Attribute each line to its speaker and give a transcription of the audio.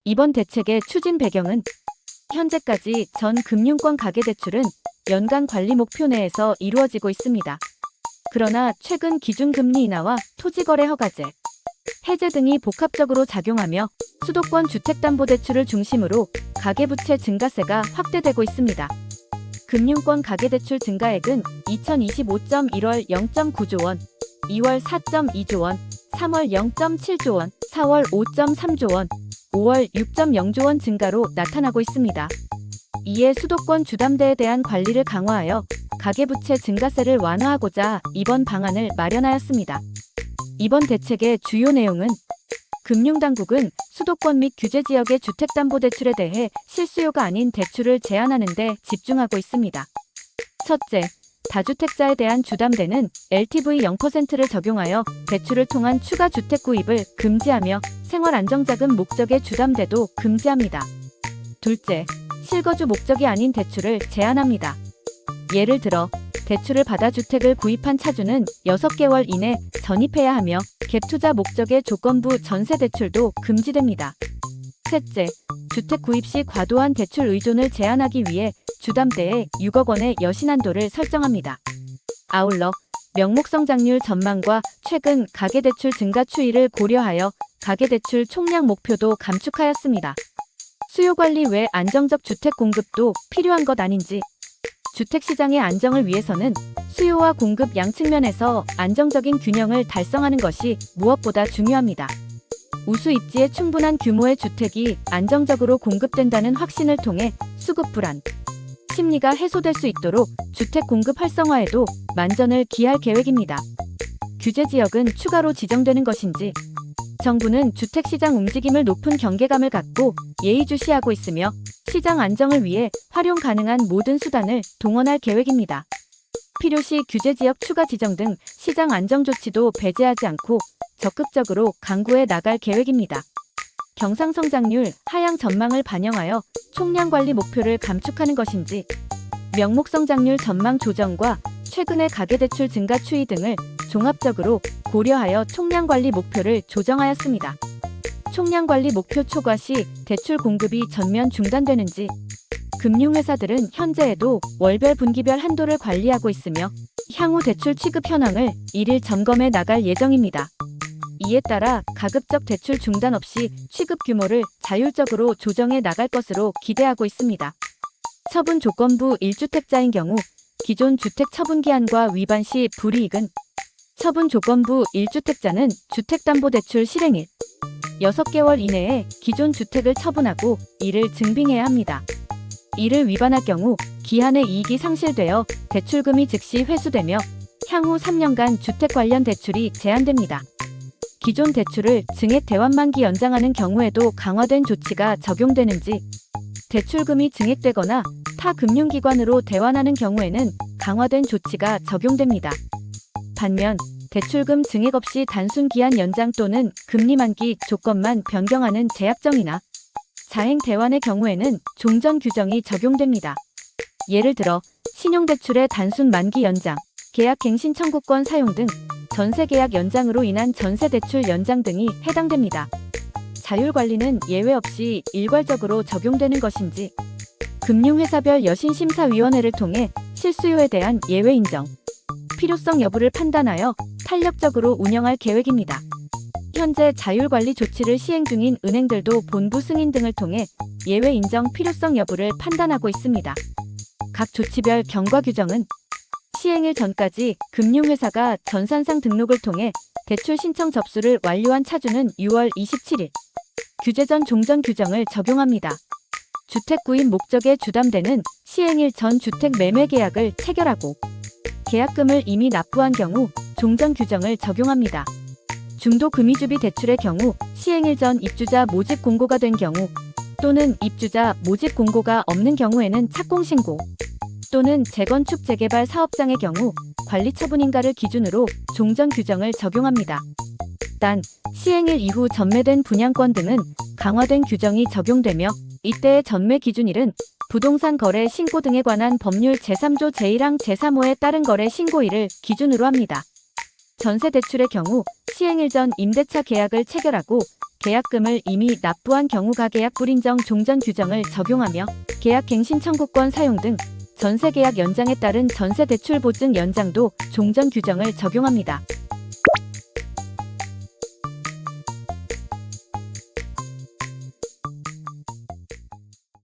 Speaker 1: 이번 대책의 추진 배경은 현재까지 전 금융권 가계대출은 연간 관리 목표 내에서 이루어지고 있습니다. 그러나 최근 기준금리 인하와 토지거래 허가제, 해제 등이 복합적으로 작용하며 수도권 주택담보대출을 중심으로 가계부채 증가세가 확대되고 있습니다. 금융권 가계대출 증가액은 2025점 1월 0.9조 원, 2월 4.2조 원, 3월 0.7조 원, 4월 5.3조 원, 5월 6.0조 원 증가로 나타나고 있습니다. 이에 수도권 주담대에 대한 관리를 강화하여 가계부채 증가세를 완화하고자 이번 방안을 마련하였습니다. 이번 대책의 주요 내용은 금융당국은 수도권 및 규제지역의 주택담보대출에 대해 실수요가 아닌 대출을 제한하는 데 집중하고 있습니다. 첫째, 다주택자에 대한 주담대는 LTV 0%를 적용하여 대출을 통한 추가 주택 구입을 금지하며 생활안정자금 목적의 주담대도 금지합니다. 둘째, 실거주 목적이 아닌 대출을 제한합니다. 예를 들어 대출을 받아 주택을 구입한 차주는 6개월 이내 전입해야 하며 갭투자 목적의 조건부 전세대출도 금지됩니다. 셋째, 주택 구입 시 과도한 대출 의존을 제한하기 위해 주담대에 6억 원의 여신한도를 설정합니다. 아울러 명목성장률 전망과 최근 가계대출 증가 추이를 고려하여 가계대출 총량 목표도 감축하였습니다. 수요관리 외 안정적 주택 공급도 필요한 것 아닌지, 주택시장의 안정을 위해서는 수요와 공급 양 측면에서 안정적인 균형을 달성하는 것이 무엇보다 중요합니다. 우수 입지에 충분한 규모의 주택이 안정적으로 공급된다는 확신을 통해 수급 불안 심리가 해소될 수 있도록 주택 공급 활성화에도 만전을 기할 계획입니다. 규제지역은 추가로 지정되는 것인지, 정부는 주택시장 움직임을 높은 경계감을 갖고 예의주시하고 있으며 시장 안정을 위해 활용 가능한 모든 수단을 동원할 계획입니다. 필요시 규제지역 추가 지정 등 시장 안정 조치도 배제하지 않고 적극적으로 강구해 나갈 계획입니다. 경상성장률 하향 전망을 반영하여 총량 관리 목표를 감축하는 것인지, 명목성장률 전망 조정과 최근의 가계대출 증가 추이 등을 종합적으로 고려하여 총량 관리 목표를 조정하였습니다. 총량 관리 목표 초과 시 대출 공급이 전면 중단되는지, 금융회사들은 현재에도 월별 분기별 한도를 관리하고 있으며 향후 대출 취급 현황을 일일 점검해 나갈 예정입니다. 이에 따라 가급적 대출 중단 없이 취급 규모를 자율적으로 조정해 나갈 것으로 기대하고 있습니다. 처분 조건부 1주택자인 경우 기존 주택 처분기한과 위반 시 불이익은 처분 조건부 1주택자는 주택담보대출 실행일 6개월 이내에 기존 주택을 처분하고 이를 증빙해야 합니다. 이를 위반할 경우 기한의 이익이 상실되어 대출금이 즉시 회수되며 향후 3년간 주택 관련 대출이 제한됩니다. 기존 대출을 증액 대환만기 연장하는 경우에도 강화된 조치가 적용되는지, 대출금이 증액되거나 타 금융기관으로 대환하는 경우에는 강화된 조치가 적용됩니다. 반면 대출금 증액 없이 단순 기한 연장 또는 금리 만기 조건만 변경하는 제약정이나 자행 대환의 경우에는 종전 규정이 적용됩니다. 예를 들어 신용대출의 단순 만기 연장, 계약갱신 청구권 사용 등 전세계약 연장으로 인한 전세대출 연장 등이 해당됩니다. 자율관리는 예외 없이 일괄적으로 적용되는 것인지, 금융회사별 여신심사위원회를 통해 실수요에 대한 예외 인정, 필요성 여부를 판단하여 탄력적으로 운영할 계획입니다. 현재 자율관리 조치를 시행 중인 은행들도 본부 승인 등을 통해 예외 인정 필요성 여부를 판단하고 있습니다. 각 조치별 경과 규정은 시행일 전까지 금융회사가 전산상 등록을 통해 대출 신청 접수를 완료한 차주는 6월 27일 규제 전 종전 규정을 적용합니다. 주택 구입 목적의 주담대는 시행일 전 주택 매매 계약을 체결하고 계약금을 이미 납부한 경우 종전 규정을 적용합니다. 중도 금의주비 대출의 경우 시행일 전 입주자 모집 공고가 된 경우 또는 입주자 모집 공고가 없는 경우에는 착공신고 또는 재건축 재개발 사업장의 경우 관리처분인가를 기준으로 종전 규정을 적용합니다. 단, 시행일 이후 전매된 분양권 등은 강화된 규정이 적용되며 이때의 전매 기준일은 부동산 거래 신고 등에 관한 법률 제3조 제1항 제3호에 따른 거래 신고일을 기준으로 합니다. 전세대출의 경우 시행일 전 임대차 계약을 체결하고 계약금을 이미 납부한 경우 가계약 불인정 종전 규정을 적용하며 계약 갱신 청구권 사용 등 전세 계약 연장에 따른 전세 대출 보증 연장도 종전 규정을 적용합니다.